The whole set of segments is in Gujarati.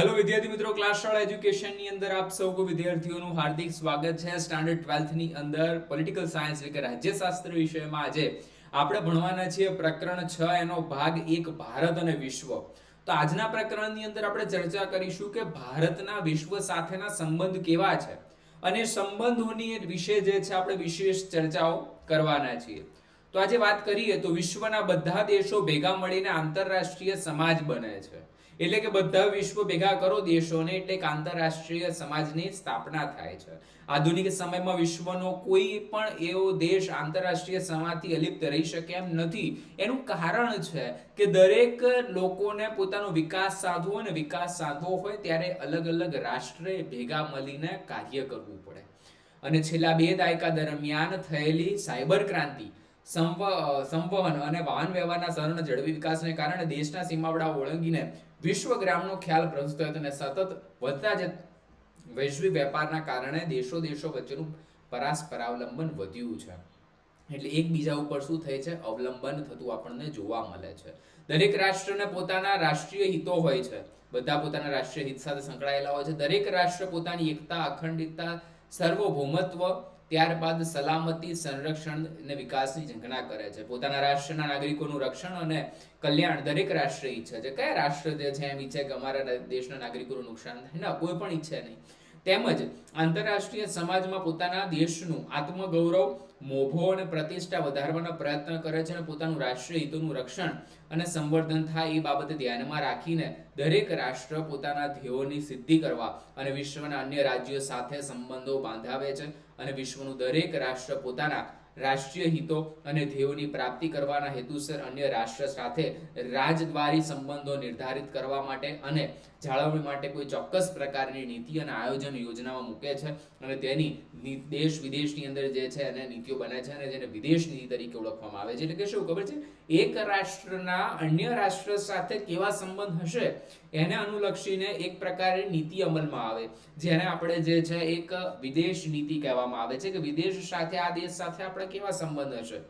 હેલો વિદ્યાર્થી મિત્રો, ક્લાસ શાળા એજ્યુકેશનની અંદર આપ સૌ વિદ્યાર્થીઓનું હાર્દિક સ્વાગત છે. સ્ટાન્ડર્ડ 12th ની અંદર પોલિટિકલ સાયન્સ એટલે કે રાજ્યશાસ્ત્ર વિષયમાં આજે આપણે ભણવાના છીએ પ્રકરણ 6 એનો ભાગ 1 ભારત અને વિશ્વ. તો આજના પ્રકરણની અંદર આપણે ચર્ચા કરીશું કે ભારતના વિશ્વ સાથેના સંબંધ કેવા છે અને સંબંધોની વિશે જે છે આપણે વિશેષ ચર્ચાઓ કરવાના છીએ. તો આજે વાત કરીએ તો વિશ્વના બધા દેશો ભેગા મળીને આંતરરાષ્ટ્રીય સમાજ બને છે. એટલે કે બધા વિશ્વ ભેગા કરો દેશોને એટલે કે આંતરરાષ્ટ્રીય સમાજની સ્થાપના થાય છે. આધુનિક સમયમાં વિશ્વનો કોઈ પણ એવો દેશ આંતરરાષ્ટ્રીય સમાજથી અલિપ્ત રહી શકે એમ નથી. એનું કારણ છે કે દરેક લોકોને પોતાનો વિકાસ સાધવો અને વિકાસ સાધવો હોય ત્યારે અલગ અલગ રાષ્ટ્રે ભેગા મળીને કાર્ય કરવું પડે. અને છેલ્લા 2 દાયકા દરમિયાન થયેલી સાયબર ક્રાંતિ, સંવહન અને વાહન વ્યવહારના સરળ ઝડપી વિકાસને કારણે દેશના સીમાડાઓ ઓળંગીને વિશ્વગ્રામનો ખ્યાલ પ્રસ્તુત થયો અને સતત વધતા જ વૈશ્વિક વેપારના કારણે દેશો વચ્ચેનું પરસ્પરાવલંબન વધ્યું છે. એટલે એકબીજા ઉપર શું થાય છે, અવલંબન થતું આપણને જોવા મળે છે. દરેક રાષ્ટ્રને પોતાના રાષ્ટ્રીય હિતો હોય છે. બધા પોતાના રાષ્ટ્રીય હિત સાથે સંકળાયેલા હોય છે. દરેક રાષ્ટ્ર પોતાની એકતા, અખંડિતતા, સર્વભૌમત્વ, ત્યારબાદ સલામતી, સંરક્ષણ અને વિકાસની ઝંખના કરે છે. પોતાના રાષ્ટ્રના નાગરિકોનું રક્ષણ અને કલ્યાણ દરેક રાષ્ટ્ર ઈચ્છે છે. કયા રાષ્ટ્ર જે છે એમ ઈચ્છે કે અમારા દેશના નાગરિકોનું નુકસાન થાય? ના, કોઈ પણ ઈચ્છે નહીં. તેમજ આંતરરાષ્ટ્રીય સમાજમાં પોતાના દેશનું આત્મગૌરવ, મોભો અને પ્રતિષ્ઠા વધારવાનો પ્રયત્ન કરે છે અને પોતાનું રાષ્ટ્રીય હિતોનું રક્ષણ અને સંવર્ધન થાય એ બાબતે ધ્યાનમાં રાખીને દરેક રાષ્ટ્ર પોતાના ધ્યેયોની સિદ્ધિ કરવા અને વિશ્વના અન્ય રાજ્યો સાથે સંબંધો બાંધાવે છે. અને વિશ્વનું દરેક રાષ્ટ્ર પોતાના રાષ્ટ્રીય હિતો અને ધ્યેયોની પ્રાપ્તિ કરવાના હેતુસર અન્ય રાષ્ટ્ર સાથે રાજદ્વારી સંબંધો નિર્ધારિત કરવા માટે અને જાળવણી માટે કોઈ ચોક્કસ પ્રકારની નીતિ અને આયોજન યોજનામાં મૂકે છે અને તેની દેશ વિદેશની અંદર જે છે એને નીતિઓ બને છે અને જેને વિદેશ નીતિ તરીકે ઓળખવામાં આવે છે. એટલે કે શું ખબર છે, એક રાષ્ટ્રના અન્ય રાષ્ટ્ર સાથે કેવા સંબંધ હશે એને અનુલક્ષીને એક પ્રકારની નીતિ અમલમાં આવે, જેને આપણે જે છે એક વિદેશ નીતિ કહેવામાં આવે છે કે વિદેશ સાથે આ દેશ સાથે આપણે કેવા સંબંધ હશે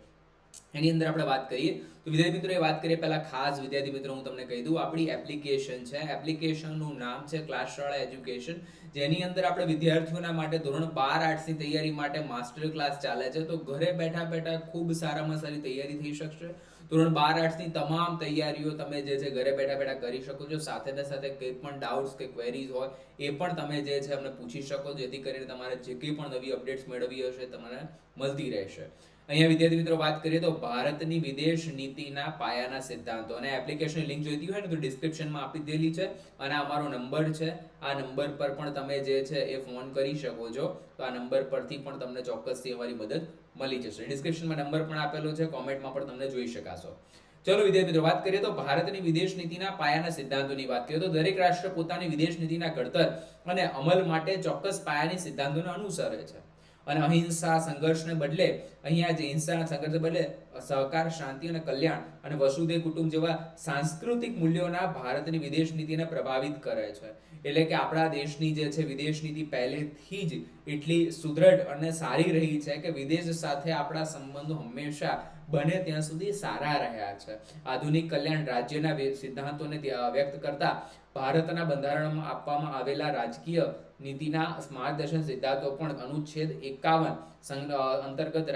એની અંદર આપણે વાત કરીએ. તો વિદ્યાર્થી મિત્રો એ વાત કરીએ પહેલા ખાસ વિદ્યાર્થી મિત્રો હું તમને કહી દઉં, આપણી એપ્લિકેશન છે. એપ્લિકેશનનું નામ છે ક્લાસ શાળા એજ્યુકેશન, જેની અંદર આપણે વિદ્યાર્થીઓના માટે ધોરણ 12 આર્ટ્સની તૈયારી માટે માસ્ટર ક્લાસ ચાલે છે. તો ઘરે બેઠા બેઠા ખૂબ સારામાં સારી તૈયારી થઈ શકશે. ધોરણ 12 આર્ટ્સની તમામ તૈયારીઓ તમે જે છે ઘરે બેઠા બેઠા કરી શકો છો. સાથે ને સાથે કંઈ પણ ડાઉટ્સ કે ક્વેરીઝ હોય એ પણ તમે જે છે અમને પૂછી શકો, જેથી કરીને તમારે જે કંઈ પણ નવી અપડેટ્સ મેળવવી હશે તમારે મળતી રહેશે. અહીંયા વિદ્યાર્થી મિત્રો વાત કરીએ તો ભારતની વિદેશ નીતિના પાયાના સિદ્ધાંતો, અને એપ્લિકેશન લિંક જોઈતી હોય ને તો ડિસ્ક્રિપ્શનમાં આપી દેલી છે અને અમારો નંબર છે. આ નંબર પર પણ તમે જે છે એ ફોન કરી શકો છો. તો આ નંબર પરથી પણ તમને ચોક્કસથી અમારી મદદ મળી જશે. ડિસ્ક્રિપ્શનમાં નંબર પણ આપેલો છે, કોમેન્ટમાં પણ તમને જોઈ શકાશો. ચલો વિદ્યાર્થી મિત્રો વાત કરીએ તો ભારતની વિદેશ નીતિના પાયાના સિદ્ધાંતોની વાત કરીએ તો દરેક રાષ્ટ્ર પોતાની વિદેશ નીતિના ઘડતર અને અમલ માટે ચોક્કસ પાયાની સિદ્ધાંતોને અનુસરે છે. અને અહિંસા સંઘર્ષને બદલે અહીંયા જે હિંસાના સંઘર્ષને બદલે સહકાર, શાંતિ અને કલ્યાણ અને વસુધૈવ કુટુંબ જેવા સાંસ્કૃતિક મૂલ્યોના ભારતની વિદેશ નીતિને પ્રભાવિત કરે છે. એટલે કે આપણા દેશની જે છે વિદેશ નીતિ પહેલેથી જ એટલી સુદૃઢ અને સારી રહી છે કે વિદેશ સાથે આપણા સંબંધો હંમેશા બને ત્યાં સુધી સારા રહ્યા છે. આધુનિક કલ્યાણ રાજ્યના સિદ્ધાંતોને વ્યક્ત કરતા ભારતના બંધારણમાં આપવામાં આવેલા રાજકીય નીતિના માર્ગદર્શન સિદ્ધાંતો પણ અનુચ્છેદ 51 અંતર્ગત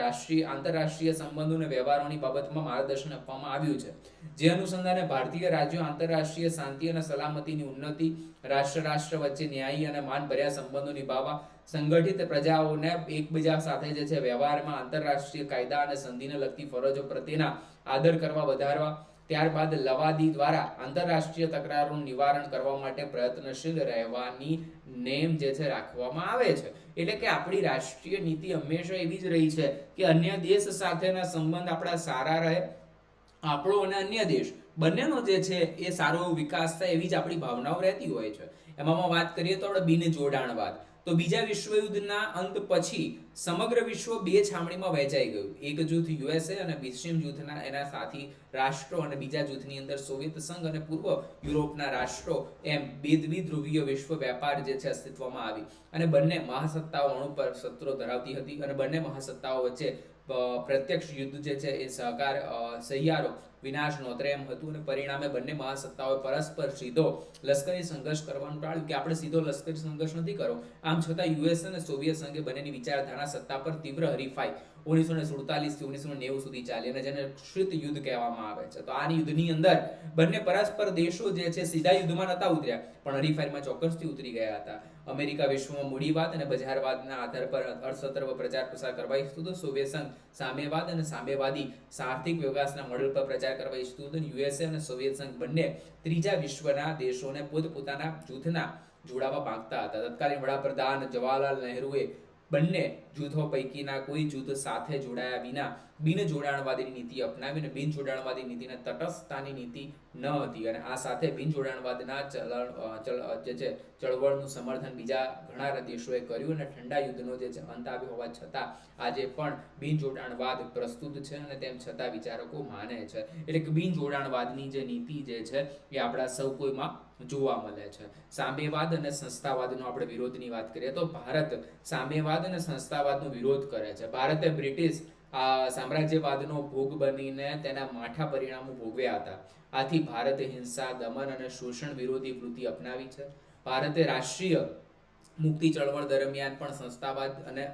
આંતરરાષ્ટ્રીય સંબંધો અને વ્યવહારોની બાબતમાં માર્ગદર્શન આપવામાં આવ્યું છે. જે અનુસંધાને ભારતીય રાજ્યો આંતરરાષ્ટ્રીય શાંતિ અને સલામતીની ઉન્નતિ, રાષ્ટ્ર વચ્ચે ન્યાયી અને માનભર્યા સંબંધો નિભાવવા, સંગઠિત પ્રજાઓને એકબીજા સાથે જે છે વ્યવહારમાં આંતરરાષ્ટ્રીય કાયદા અને સંધિને લગતી ફરજો પ્રત્યેના આદર કરવા વધારવા, ત્યારબાદ લવાદી દ્વારા આંતરરાષ્ટ્રીય તકરારોનું નિવારણ કરવા માટે પ્રયત્નશીલ રહેવાની નેમ જે છે રાખવામાં આવે છે. એટલે કે આપણી રાષ્ટ્રીય નીતિ હંમેશા એવી જ રહી છે કે અન્ય દેશ સાથેના સંબંધ આપણા સારા રહે, આપણો અને અન્ય દેશ બંનેનો જે છે એ સારો વિકાસ થાય એવી જ આપણી ભાવનાઓ રહેતી હોય છે. એમાં વાત કરીએ તો આપણે બિન જોડાણવાદ. તો બીજા વિશ્વયુદ્ધના અંત પછી સમગ્ર વિશ્વ 2 છામણીમાં વહેંચાઈ ગયું. એક જૂથ યુએસએ અને પશ્ચિમ જૂથના એના સાથી રાષ્ટ્રો અને બીજા જૂથની અંદર સોવિયત સંઘ અને પૂર્વ યુરોપના રાષ્ટ્રો, એમ દ્વિધ્રુવીય વિશ્વ વેપાર જે છે અસ્તિત્વમાં આવી. અને બંને મહાસત્તાઓ અણુ પર શસ્ત્રો ધરાવતી હતી અને બંને મહાસત્તાઓ વચ્ચે પ્રત્યક્ષ યુદ્ધ જે છે એ સહિયારો વિનાશ નોતરે એમ હતું, અને પરિણામે બંને મહાસત્તાઓએ પરસ્પર સીધો લશ્કરી સંઘર્ષ કરવાનું ટાળ્યું કે આપણે સીધો લશ્કરી સંઘર્ષ નથી કરવો. આમ છતાં યુએસ અને સોવિયત સંઘે બંનેની વિચારધારા સત્તા પર તીવ્ર હરીફાઈ 1947 થી 1990 સુધી ચાલી, અને જેને શીત યુદ્ધ કહેવામાં આવે છે. તો આ યુદ્ધની અંદર બંને પરસ્પર દેશો જે છે સીધા યુદ્ધમાં નતા ઉતર્યા, પણ હરીફાઈમાં ચોક્કસથી ઉતરી ગયા હતા. અમેરિકા વિશ્વમાં મૂડીવાદ અને બજારવાદના આધાર પર અર્થતંત્ર પ્રચાર પ્રસાર કરવા ઈચ્છતું હતું. સોવિયત સંઘ સામ્યવાદ અને સામ્યવાદી આર્થિક વિકાસના મોડેલ પર પ્રચાર કરવા ઈચ્છતું હતું. યુએસએ અને સોવિયત સંઘ બંને ત્રીજા વિશ્વના દેશોને પોતપોતાના જૂથના જોડાવા માંગતા હતા. તત્કાલીન વડાપ્રધાન જવાહરલાલ નહેરુએ બંને જૂથો પૈકીના કોઈ જૂથ સાથે જોડાયા વિના બિન જોડાણવાદી નીતિ અપનાવી, અને બિન જોડાણવાદી નીતિને તટસ્થતાની નીતિ ન હતી, અને આ સાથે બિન જોડાણવાદના ચળવળનું સમર્થન બીજા ઘણા દેશોએ કર્યું, અને ઠંડા યુદ્ધનો જે અંત આવ્યો હોવા છતાં આજે પણ બિન જોડાણવાદ પ્રસ્તુત છે, અને તેમ છતાં વિચારકો માને છે. એટલે કે બિન જોડાણવાદની જે નીતિ જે છે એ આપણા સૌ કોઈમાં જોવા મળે છે. સામ્યવાદ અને સંસ્થાવાદનો આપણે વિરોધની વાત કરીએ તો ભારત સામ્યવાદ અને સંસ્થાવાદનો વિરોધ કરે છે. ભારતે બ્રિટિશ સામ્રાજ્યવાદનો ભોગ બનીને તેના માઠા પરિણામો ભોગવ્યા હતા. આથી ભારતે હિંસા, દમન અને શોષણ વિરોધી વૃત્તિ અપનાવી છે. ભારતે રાષ્ટ્રીય મુક્તિ ચળવળ દરમિયાન પણ સંસ્થાવાદ અને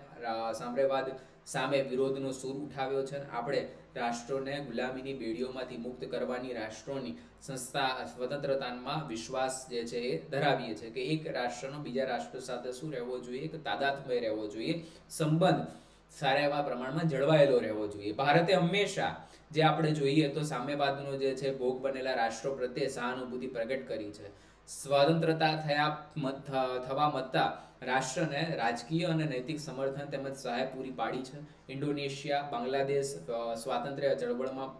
સામ્યવાદ સામે વિરોધનો સૂર ઉઠાવ્યો છે. આપણે રાષ્ટ્રોને ગુલામીની બેડીઓમાંથી મુક્ત કરવાની રાષ્ટ્રોની સંસ્થા સ્વતંત્રતામાં વિશ્વાસ જે છે એ ધરાવીએ છીએ કે એક રાષ્ટ્રનો બીજા રાષ્ટ્ર સાથે શું રહેવો જોઈએ, એક તાદાત્મ્ય રહેવો જોઈએ, સંબંધ સારા એવા પ્રમાણમાં જળવાયેલો રહેવો જોઈએ. ભારતે હંમેશા જે આપણે જોઈએ તો સામ્યવાદનો જે છે ભોગ બનેલા રાષ્ટ્રો પ્રત્યે સહાનુભૂતિ પ્રગટ કરી છે. સ્વતંત્રતા થવા મત્તા રાષ્ટ્રને રાજકીય અને નૈતિક સમર્થન તેમજ સહાય પૂરી પાડી છે. ઇન્ડોનેશિયા, બાંગ્લાદેશ સ્વાતંત્ર્ય ચળવળમાં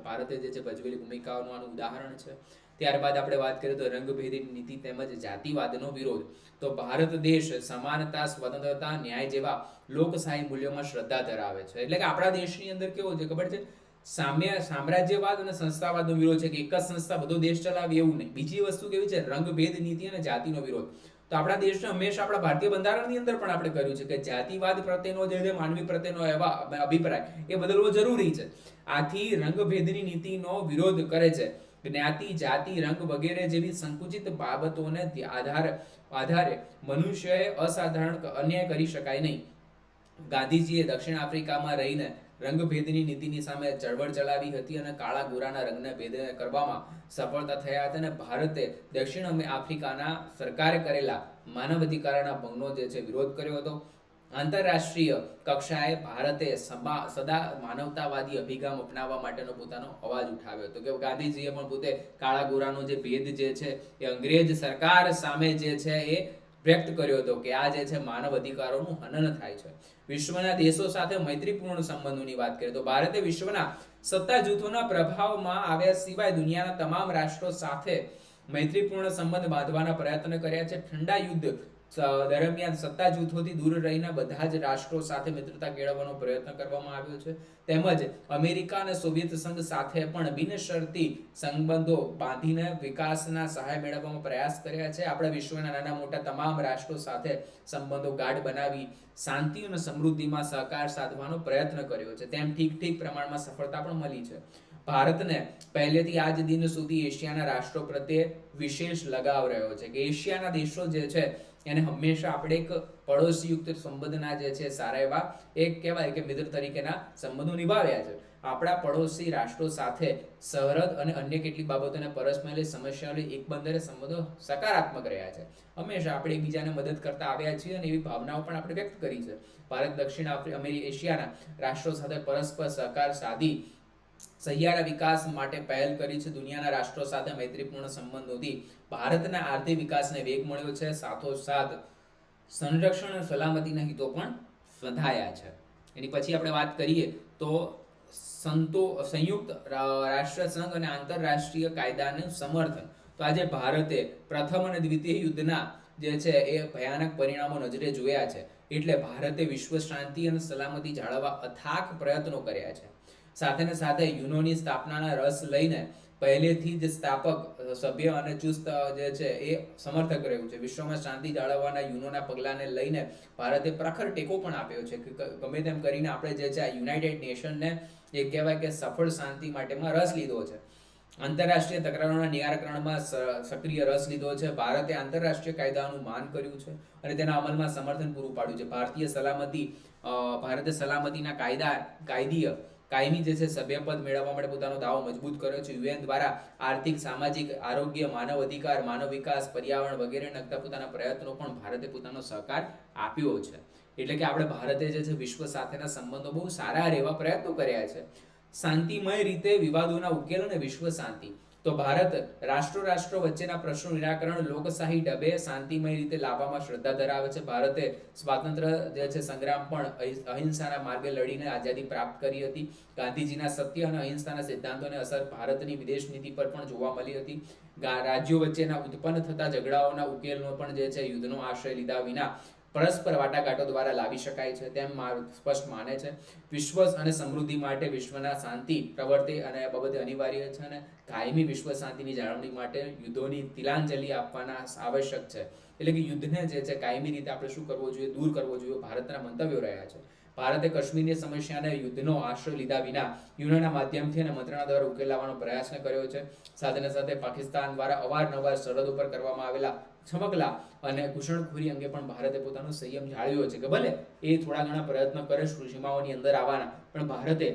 ભારતે જે છે ભજવેલી ભૂમિકાઓનું આનું ઉદાહરણ છે. ત્યારબાદ આપણે વાત કરીએ તો રંગભેદની નીતિ તેમજ જાતિવાદનો વિરોધ. તો ભારત દેશ સમાનતા, સ્વતંત્રતા, ન્યાય જેવા લોકશાહી મૂલ્યોમાં શ્રદ્ધા ધરાવે છે. એટલે કે આપણા દેશની અંદર કેવો છે ખબર છે, સામ્રાજ્યવાદ અને સંસ્થાવાદનો વિરોધ છે કે એક જ સંસ્થા બધો દેશ ચલાવે એવું નહીં. બીજી વસ્તુ કેવી છે, રંગભેદ નીતિ અને જાતિનો વિરોધ. તો આપણા દેશને હંમેશા આપણા ભારતીય બંધારણની અંદર પણ આપણે કર્યું છે કે જાતિવાદ પ્રત્યેનો જે માનવી પ્રત્યેનો એવા અભિપ્રાય એ બદલવો જરૂરી છે. આથી રંગભેદની નીતિનો વિરોધ કરે છે. જ્ઞાતિ, જાતિ, રંગ વગેરે જેવી સંકુચિત બાબતોને આધારે મનુષ્યએ અસાધારણ અન્યાય કરી શકાય નહીં. ગાંધીજીએ દક્ષિણ આફ્રિકામાં રહીને રંગભેદની નીતિની સામે ચળવળ ચલાવી હતી અને કાળા ગોરાના રંગને ભેદ કરવામાં સફળતા થયા હતા, અને ભારતે દક્ષિણ આફ્રિકાના સરકારે કરેલા માનવ અધિકારના ભંગનો જે છે વિરોધ કર્યો હતો. આંતરરાષ્ટ્રીય કક્ષાએ ભારતે સદા માનવતાવાદી અભિગમ અપનાવવા માટેનો પોતાનો અવાજ ઉઠાવ્યો હતો. કે ગાંધીજીએ પણ પોતે કાળા ગોરાનો જે ભેદ જે છે એ અંગ્રેજ સરકાર સામે જે છે એ વ્યક્ત કર્યો હતો કે આ જે છે માનવ અધિકારોનું હનન થાય છે. વિશ્વના દેશો સાથે મૈત્રીપૂર્ણ સંબંધોની વાત કરીએ તો ભારતે વિશ્વના સત્તા જૂથોના પ્રભાવમાં આવ્યા સિવાય દુનિયાના તમામ રાષ્ટ્રો સાથે મૈત્રીપૂર્ણ સંબંધ બાંધવાના પ્રયત્ન કર્યા છે. ઠંડા યુદ્ધ દરમિયાન સત્તા જૂથોથી દૂર રહીને બધા જ રાષ્ટ્રો સાથે મિત્રતા કેળવવાનો પ્રયત્ન કરવામાં આવ્યો છે. તેમજ અમેરિકા અને સોવિયત સંઘ સાથે પણ બિનશરતી સંબંધો બાંધીને વિકાસના સહાય મેળવવામાં પ્રયાસ કર્યા છે. આપણે વિશ્વના નાના મોટા તમામ રાષ્ટ્રો સાથે સંબંધો ગાઢ બનાવી શાંતિ અને સમૃદ્ધિમાં સહકાર સાધવાનો પ્રયત્ન કર્યો છે. તેમ ઠીક પ્રમાણમાં સફળતા પણ મળી છે. ભારતને પહેલેથી આજ દિન સુધી એશિયાના રાષ્ટ્રો પ્રત્યે વિશેષ લગાવ રહ્યો છે કે એશિયાના દેશો જે છે એને હંમેશા આપણે એક પડોશીયુક્ત સંબંધના જે છે સારા એવા એક કહેવાય કે મિત્ર તરીકેના સંબંધો નિભાવ્યા છે. આપણા પડોશી રાષ્ટ્રો સાથે સરહદ અને અન્ય કેટલીક બાબતોને પરસ્પર સમસ્યાઓને એકબંધરે સંબંધો સકારાત્મક રહ્યા છે. હંમેશા આપણે એકબીજાને મદદ કરતા આવ્યા છીએ અને એવી ભાવનાઓ પણ આપણે વ્યક્ત કરી છે. ભારત દક્ષિણ એશિયાના રાષ્ટ્રો સાથે પરસ્પર સહકાર સાધી સહિયારા વિકાસ માટે પહેલ કરી છે. દુનિયાના રાષ્ટ્રો સાથે મૈત્રીપૂર્ણ સંબંધોથી ભારતના આર્થિક વિકાસને વેગ મળ્યો છે. સાથોસાથ સંરક્ષણ અને સલામતીના હિતો પણ સંધાયા છે. એની પછી આપણે વાત કરીએ તો સંયુક્ત રાષ્ટ્ર સંઘ અને આંતરરાષ્ટ્રીય કાયદાનું સમર્થન. તો આજે ભારતે પ્રથમ અને દ્વિતીય યુદ્ધના જે છે એ ભયાનક પરિણામો નજરે જોયા છે. એટલે ભારતે વિશ્વ શાંતિ અને સલામતી જાળવવા અથાગ પ્રયત્નો કર્યા છે. સાથે યુનોની સ્થાપનાના રસ લઈને પહેલેથી જ સ્થાપક સભ્ય અને ચુસ્ત જે છે એ સમર્થક રહ્યું છે. વિશ્વમાં શાંતિ જાળવવાના યુનોના પગલાને લઈને ભારતે પ્રખર ટેકો પણ આપ્યો છે કે ગમે તેમ કરીને આપણે જે છે આ યુનાઇટેડ નેશનને એ કહેવાય કે સફળ શાંતિ માટેમાં રસ લીધો છે. આંતરરાષ્ટ્રીય તકરારોના નિરાકરણમાં સક્રિય રસ લીધો છે. ભારતે આંતરરાષ્ટ્રીય કાયદાનું માન કર્યું છે અને તેના અમલમાં સમર્થન પૂરું પાડ્યું છે. ભારતે સલામતીના કાયમી જે છે સભ્યપદ મેળવવા માટે પોતાનો દાવો મજબૂત કર્યો છે. યુએન દ્વારા આર્થિક, સામાજિક, આરોગ્ય, માનવ અધિકાર, માનવ વિકાસ, પર્યાવરણ વગેરે લગતા પોતાના પ્રયત્નો પણ ભારતે પોતાનો સહકાર આપ્યો છે. એટલે કે આપણે ભારતે જે છે વિશ્વ સાથેના સંબંધો બહુ સારા રહેવા પ્રયત્નો કર્યા છે. શાંતિમય રીતે વિવાદોના ઉકેલ અને વિશ્વ શાંતિ. તો ભારત રાષ્ટ્રો વચ્ચેના પ્રશ્નો નિરાકરણ લોકશાહી ઢબે શાંતિમય રીતે લાવવામાં શ્રદ્ધા ધરાવે છે. ભારતે સ્વાતંત્ર્ય જે છે સંગ્રામ પણ અહિંસાના માર્ગે લડીને આઝાદી પ્રાપ્ત કરી હતી. ગાંધીજીના સત્ય અને અહિંસાના સિદ્ધાંતોની અસર ભારતની વિદેશ નીતિ પર પણ જોવા મળી હતી. રાજ્યો વચ્ચેના ઉત્પન્ન થતા ઝઘડાઓના ઉકેલનો પણ જે છે યુદ્ધનો આશ્રય લીધા વિના પરસ્પર વાટાઘાટો દ્વારા લાવી શકાય છે તેમ સ્પષ્ટ માને છે. વિશ્વ અને સમૃદ્ધિ માટે વિશ્વના શાંતિ પ્રવર્તે અને આ બાબતે અનિવાર્ય છે અને કાયમી વિશ્વ શાંતિની જાળવણી માટે યુદ્ધોની તિલાંજલિ આપવાના આવશ્યક છે. એટલે કે યુદ્ધને જે છે કાયમી રીતે આપણે શું કરવો જોઈએ, દૂર કરવો જોઈએ. ભારતના મંતવ્યો રહ્યા છે. ભારતે કાશ્મીરની સમસ્યાને યુદ્ધનો આશ્રય લીધા વિના યુનોના માધ્યમથી અને મંત્રણા દ્વારા ઉકેલ લાવવાનો પ્રયાસ કર્યો છે. સાથે પાકિસ્તાન દ્વારા અવારનવાર સરહદ ઉપર કરવામાં આવેલા છમકલા અને ઘૂસણખોરી અંગે પણ ભારતે પોતાનો સંયમ જાળવ્યો છે કે ભલે એ થોડા ઘણા પ્રયત્ન કરે સીમાઓની અંદર આવવાના, પણ ભારતે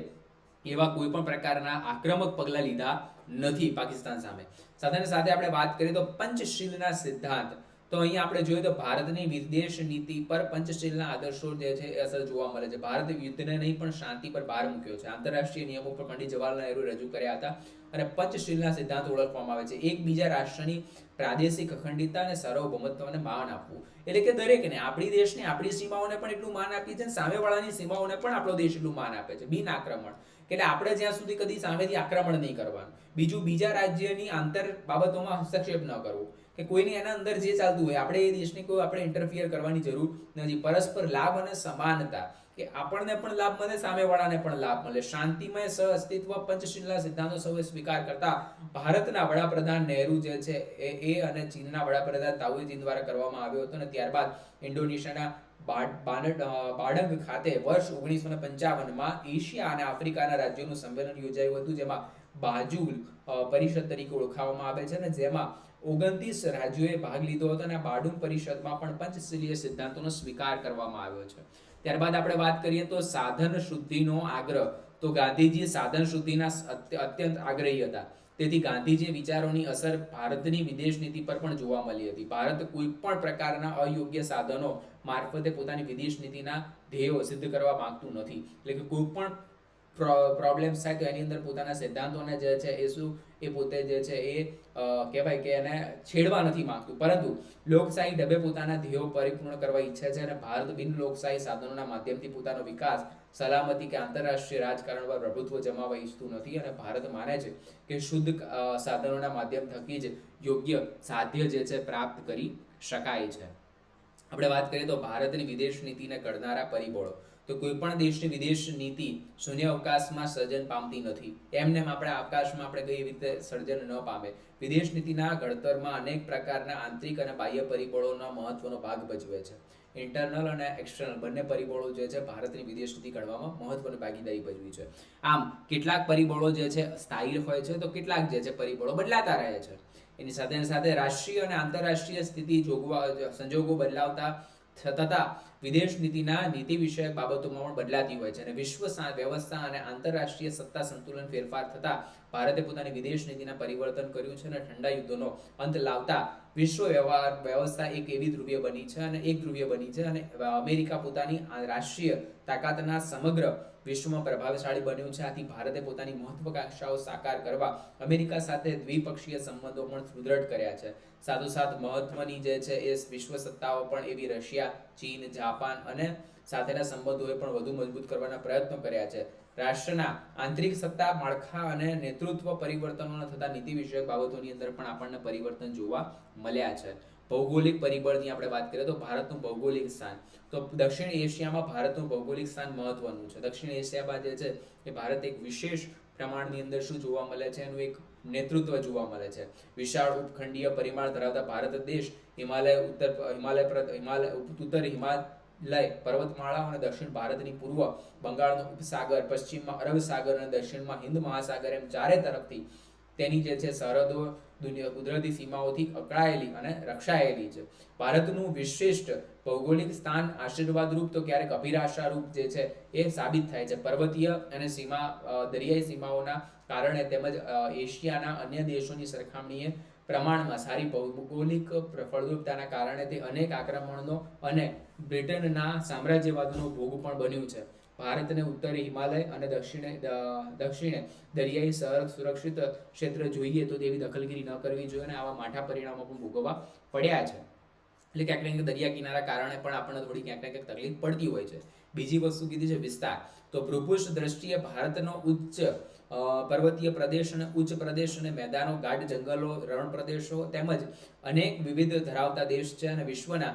એવા કોઈ પણ પ્રકારના આક્રમક પગલા લીધા નથી પાકિસ્તાન સામે. સાથે આપણે વાત કરીએ તો પંચશીલના સિદ્ધાંત. તો અહીંયા આપણે જોઈએ તો ભારતની વિદેશ નીતિ પર પંચશીલના આદર્શો જે છે એ અસર જોવા મળે છે. ભારતે યુદ્ધને નહીં પણ શાંતિ પર ભાર મૂક્યો છે. આંતરરાષ્ટ્રીય નિયમો પર પંડિત જવાહરલાલ નહેરુ રજૂ કર્યા હતા અને પંચશીલના સિદ્ધાંતો ઓળખવામાં આવે છે. એકબીજા રાષ્ટ્રની પ્રાદેશિક અખંડિતતા અને સાર્વભૌમત્વને માન આપવું. એટલે કે દરેકને આપણી દેશની આપણી સીમાઓને પણ એટલું માન આપીએ છે અને સામેવાળાની સીમાઓને પણ આપણો દેશ એટલું માન આપે છે. બિન આક્રમણ એટલે આપણે જ્યાં સુધી કદી સામેથી આક્રમણ નહીં કરવાનું. બીજું, બીજા રાજ્યની આંતર બાબતોમાં હસ્તક્ષેપ ન કરવો કે કોઈને એના અંદર જે ચાલતું હોય આપણે એ દેશની કોઈ આપણે ઇન્ટરફિયર કરવાની જરૂર નથી. પરસ્પર લાભ અને સમાનતા કે આપણને પણ લાભ મળે, સામેવાળાને પણ લાભ મળે. શાંતિમય સહઅસ્તિત્વ પંચશીલના સિદ્ધાંતો સૌએ સ્વીકાર કરતા ભારતના વડાપ્રધાન નહેરુ જે છે એ અને ચીનના વડાપ્રધાન તાઓ ચીન દ્વારા કરવામાં આવ્યો હતો અને ત્યારબાદ ઇન્ડોનેશિયાના બાડંગ ખાતે વર્ષ 1955માં એશિયા અને આફ્રિકાના રાજ્યોનું સંમેલન યોજાયું હતું, જેમાં બાજુલ પરિષદ તરીકે ઓળખાવવામાં આવે છે અને જેમાં 29 રાજ્યોએ ભાગ લીધો હતો અને બાડુંગ પરિષદમાં પણ પંચશીલીય સિદ્ધાંતોનો સ્વીકાર કરવામાં આવ્યો છે. ત્યારબાદ આપણે વાત કરીએ તો સાધન શુદ્ધિનો આગ્રહ. તો ગાંધીજી સાધન શુદ્ધિના અત્યંત આગ્રહી હતા. તેથી ગાંધીજી વિચારોની અસર ભારતની વિદેશ નીતિ પર પણ જોવા મળી હતી. ભારત કોઈ પણ પ્રકારના અયોગ્ય સાધનો મારફતે પોતાની વિદેશ નીતિના ધ્યેયો સિદ્ધ કરવા માંગતું નથી. એટલે કે કોઈ પણ પ્રોબ્લેમ્સ થાય તો એની અંદર પોતાના સિદ્ધાંતોને જે છે એ શું એ પોતે જે છે એ કહેવાય કે એને છેડવા નથી માંગતું, પરંતુ લોકશાહી ઢબે પોતાના ધ્યેયો પરિપૂર્ણ કરવા ઈચ્છે છે અને ભારત બિન લોકશાહી સાધનોના માધ્યમથી પોતાનો વિકાસ, સલામતી કે આંતરરાષ્ટ્રીય રાજકારણ પર પ્રભુત્વ જમાવવા ઈચ્છતું નથી અને ભારત માને છે કે શુદ્ધ સાધનોના માધ્યમ થકી જ યોગ્ય સાધ્ય જે છે પ્રાપ્ત કરી શકાય છે. આપણે વાત કરીએ તો ભારતની વિદેશ નીતિને ઘડનારા પરિબળો. તો કોઈ પણ દેશની વિદેશ નીતિ શૂન્ય અવકાશમાં સર્જન પામતી નથી. એમને આપણે આકાશમાં આપણે કઈ રીતે સર્જન ન પામે. વિદેશ નીતિના ઘડતરમાં અનેક પ્રકારના આંતરિક અને બાહ્ય પરિબળોનો મહત્વનો ભાગ ભજવે છે. ઇન્ટરનલ અને એક્સટર્નલ બંને પરિબળો જે છે ભારતની વિદેશ નીતિ ઘડવામાં મહત્વની ભાગીદારી ભજવી છે. આમ કેટલાક પરિબળો જે છે સ્થાયી હોય છે તો કેટલાક જે છે પરિબળો બદલાતા રહે છે. એની સાથે રાષ્ટ્રીય અને આંતરરાષ્ટ્રીય સ્થિતિ સંજોગો બદલાવતા થતા વિદેશ નીતિના નીતિ વિષયક બાબતોમાં પણ બદલાતી હોય છે અને વિશ્વ વ્યવસ્થા અને આંતરરાષ્ટ્રીય સત્તા સંતુલન ફેરફાર થતા ભારતે પોતાની વિદેશ નીતિના પરિવર્તન કર્યું છે અને ઠંડા યુદ્ધનો અંત લાવતા વિશ્વ વ્યવસ્થા એક ધ્રુવીય બની છે અને અમેરિકા પોતાની રાષ્ટ્રીય તાકાતના સમગ્ર વિશ્વમાં પ્રભાવશાળી બન્યું છે. આથી ભારતે પોતાની મહત્વાકાંક્ષાઓ સાકાર કરવા અમેરિકા સાથે દ્વિપક્ષીય સંબંધો પણ સુદૃઢ કર્યા છે. સાથોસાથ મહત્વની જે છે એ વિશ્વ સત્તાઓ પણ એવી રશિયા, ચીન, જાપાન અને સાથેના સંબંધોએ પણ વધુ મજબૂત કરવાના પ્રયત્નો કર્યા છે. રાષ્ટ્રના આંતરિક સત્તા માળખા અને નેતૃત્વ પરિવર્તનોના થતા નીતિ વિષયક બાબતોની અંદર પણ આપણને પરિવર્તન જોવા મળ્યા છે. ભૌગોલિક પરિબળની આપણે વાત કરીએ તો ભારતનું ભૌગોલિક સ્થાન. તો દક્ષિણ એશિયામાં ભારતનું ભૌગોલિક સ્થાન મહત્વનું છે. દક્ષિણ એશિયામાં જે છે એ ભારત એક વિશેષ પ્રમાણની અંદર શું જોવા મળે છે, એનું એક નેતૃત્વ જોવા મળે છે. વિશાળ ઉપખંડીય પરિમાણ ધરાવતા ભારત દેશ ઉત્તર હિમાલય પર્વતમાળા અને દક્ષિણ ભારતની પૂર્વ બંગાળનો ઉપસાગર, પશ્ચિમમાં અરબ સાગર અને દક્ષિણમાં હિન્દ મહાસાગર એમ ચારે તરફથી તેની જે છે સરહદો કુદરતી સીમાઓથી અકળાયેલી અને રક્ષાયેલી છે. ભારતનું વિશિષ્ટ ભૌગોલિક સ્થાન આશીર્વાદરૂપ તો ક્યારેક અભિલાષારૂપ જે છે એ સાબિત થાય છે. પર્વતીય અને દરિયાઈ સીમાઓના કારણે તેમજ એશિયાના અન્ય દેશોની સરખામણીએ પ્રમાણમાં સારી ભૌગોલિક ફળદ્રુપતાના કારણે તે અનેક આક્રમણનો અને બ્રિટનના સામ્રાજ્યવાદનો ભોગ પણ બન્યું છે. ભારતને ઉત્તરે હિમાલય અને દક્ષિણે દરિયાઈ સુરક્ષિત ક્ષેત્ર જોઈએ તો તેવી દખલગીરી ન કરવી જોઈએ અને આવા માઠા પરિણામો પણ ભોગવવા પડ્યા છે. એટલે ક્યાંક ને ક્યાંક દરિયા કિનારા કારણે પણ આપણને થોડી ક્યાંક ને ક્યાંક તકલીફ પડતી હોય છે. બીજી વસ્તુ કીધી છે વિસ્તાર. તો ભૂપૃષ્ઠ દ્રષ્ટિએ ભારતનો ઉચ્ચ પર્વતીય પ્રદેશ અને ઉચ્ચ પ્રદેશ અને મેદાનો, ગાઢ જંગલો, રણ પ્રદેશો તેમજ અનેક વિવિધ ધરાવતા દેશ છે અને વિશ્વના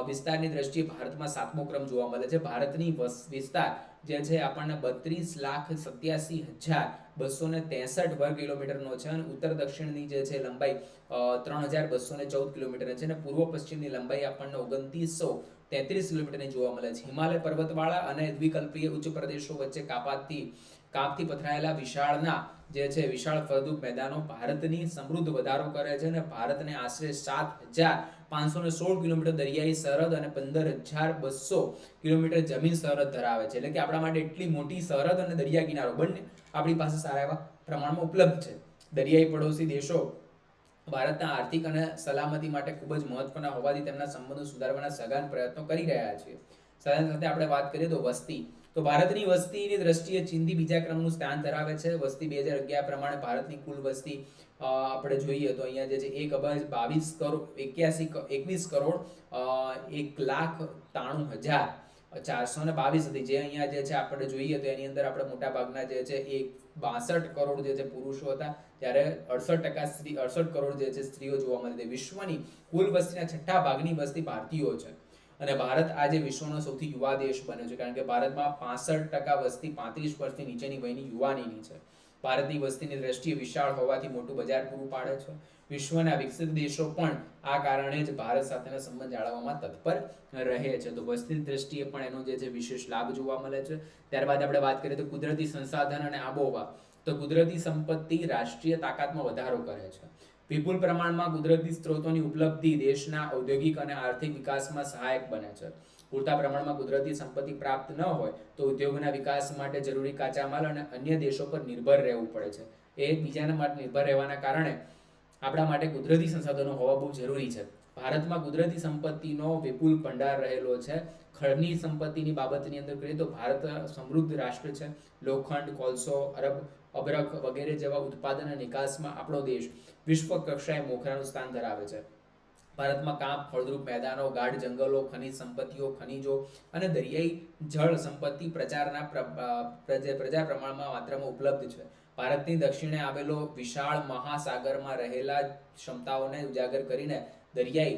વિસ્તારની દ્રષ્ટિએ ભારતમાં 7મો ક્રમ જોવા મળે છે. ભારતની વિસ્તાર જે છે આપણને 32,87,263 વર્ગ કિલોમીટરનો છે અને ઉત્તર દક્ષિણની જે છે લંબાઈ 3,214 કિલોમીટર છે અને પૂર્વ પશ્ચિમની લંબાઈ આપણને 2,933 કિલોમીટરની જોવા મળે છે. હિમાલય પર્વતમાળા અને દ્વિકલ્પીય ઉચ્ચ પ્રદેશો વચ્ચે કાપથી પથરાયેલા વિશાળ ફળદ્રુપ મેદાનો ભારતની સમૃદ્ધ વધારો કરે છે અને ભારતને આશરે 7,516 કિલોમીટર દરિયાઈ સરહદ અને 15,200 કિલોમીટર જમીન સરહદ ધરાવે છે. એટલે કે આપણા માટે એટલી મોટી સરહદ અને દરિયા કિનારો બંને આપણી પાસે સારા એવા પ્રમાણમાં ઉપલબ્ધ છે. દરિયાઈ પડોશી દેશો ભારતના આર્થિક અને સલામતી માટે ખૂબ જ મહત્વના હોવાથી તેમના સંબંધો સુધારવાના સઘન પ્રયત્નો કરી રહ્યા છે. સાથે સાથે આપણે વાત કરીએ તો વસ્તી. તો ભારતની વસ્તીની દ્રષ્ટિએ ચીનથી બીજા ક્રમનું સ્થાન ધરાવે છે. વસ્તી 2011 પ્રમાણે ભારતની કુલ વસ્તી આપણે જોઈએ તો અહીંયા જે છે 1,22,91,1,93,422 હતી. જે અહીંયા જે છે આપણે જોઈએ તો એની અંદર આપણે મોટા ભાગના જે છે 62 કરોડ જે છે પુરુષો હતા, ત્યારે 68 કરોડ જે છે સ્ત્રીઓ જોવા મળે છે. વિશ્વની કુલ વસ્તીના 6 ભાગની વસ્તી ભારતીયો છે અને ભારત આજે વિશ્વનો સૌથી યુવા દેશ બન્યો છે, કારણ કે ભારતમાં 65% વસ્તી 35 વર્ષથી નીચેની વયની યુવાનીની છે. ભારતની વસ્તીની દ્રષ્ટિએ વિશાળ હોવાથી મોટું બજાર પૂરું પાડે છે. વિશ્વના વિકસિત દેશો પણ આ કારણે જ ભારત સાથેના સંબંધ જાળવવામાં તત્પર રહે છે. તો વસ્તીની દ્રષ્ટિએ પણ એનો જે છે વિશેષ લાભ જોવા મળે છે. ત્યારબાદ આપણે વાત કરીએ તો કુદરતી સંસાધન અને આબોહવા. તો કુદરતી સંપત્તિ રાષ્ટ્રીય તાકાતમાં વધારો કરે છે. વિપુલ પ્રમાણમાં કુદરતી સ્ત્રોતોની ઉપલબ્ધિ દેશના ઔદ્યોગિક અને આર્થિક વિકાસમાં સહાયક બને છે. પૂરતા પ્રમાણમાં કુદરતી સંપત્તિ પ્રાપ્ત ન હોય તો ઉદ્યોગોના વિકાસ માટે જરૂરી કાચા માલ અને અન્ય દેશો પર નિર્ભર રહેવું પડે છે. એકબીજાના માટે નિર્ભર રહેવાના કારણે આપણા માટે કુદરતી સંસાધનો હોવા બહુ જરૂરી છે. ભારતમાં કુદરતી સંપત્તિનો વિપુલ ભંડાર રહેલો છે. ખનિજ સંપત્તિની બાબતની અંદર કરીએ તો ભારત સમૃદ્ધ રાષ્ટ્ર છે. લોખંડ, કોલસો, અબરખ વગેરે જેવા ઉત્પાદન અને નિકાસમાં આપણો દેશ વિશ્વ કક્ષાએ મોખરાનું સ્થાન ધરાવે છે. ભારતમાં કાંપ, ફળદ્રુપ મેદાનો, ગાઢ જંગલો, ખનિજ સંપત્તિઓ, ખનિજો અને દરિયાઈ જળ સંપત્તિ પ્રચાર પ્રમાણમાં માત્રામાં ઉપલબ્ધ છે. ભારતની દક્ષિણે આવેલો વિશાળ મહાસાગરમાં રહેલા ક્ષમતાઓને ઉજાગર કરીને દરિયાઈ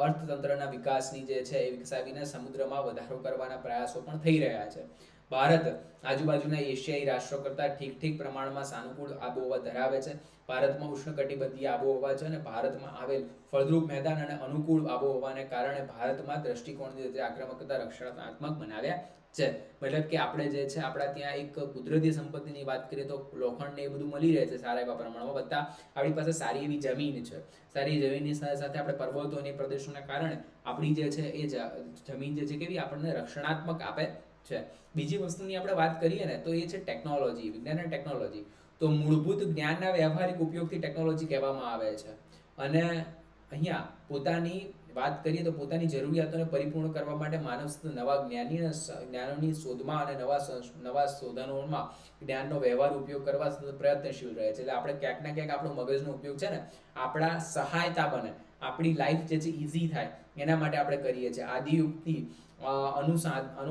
અર્થતંત્રના વિકાસની જે છે એ વિકસાવીને સમુદ્રમાં વધારો કરવાના પ્રયાસો પણ થઈ રહ્યા છે. ભારત આજુબાજુના એશિયાઈ રાષ્ટ્રો કરતાં ઠીક પ્રમાણમાં સાનુકૂળ આબોહવા ધરાવે છે. ભારતમાં ઉષ્ણકટિબંધીય આબોહવા છે અને ભારતમાં આવેલ ફળદ્રુપ મેદાન અને અનુકૂળ આબોહવાને કારણે ભારતમાં દ્રષ્ટિકોણની રીતે આક્રમકતા રક્ષણાત્મક બનાવ્યા છે. મતલબ કે આપણે જે છે આપણા ત્યાં એક કુદરતી સંપત્તિની વાત કરીએ તો લોખંડ ને એ બધું મળી રહે છે સારા એવા પ્રમાણમાં. બધા આપણી પાસે સારી એવી જમીન છે. સારી જમીનની સાથે સાથે આપણે પર્વતો અને પ્રદેશોના કારણે આપણી જે છે એ જમીન જે છે કેવી આપણને રક્ષણાત્મક આપે છે. બીજી વસ્તુની આપણે વાત કરીએ ને તો એ છે ટેકનોલોજી, વિજ્ઞાન અને ટેકનોલોજી. તો મૂળભૂત જ્ઞાનના વ્યવહારિક ઉપયોગથી ટેકનોલોજી કહેવામાં આવે છે અને અહીંયા પોતાની વાત કરીએ તો પોતાની જરૂરિયાતોને પરિપૂર્ણ કરવા માટે માનવ નવા જ્ઞાનોની શોધમાં અને નવા શોધનોમાં જ્ઞાનનો વ્યવહાર ઉપયોગ કરવા પ્રયત્નશીલ રહે છે. એટલે આપણે ક્યાંક ને ક્યાંક આપણો મગજનો ઉપયોગ છે ને આપણા સહાયતા બને, આપણી લાઈફ જે છે ઇઝી થાય એના માટે આપણે કરીએ છીએ. આદિયુગથી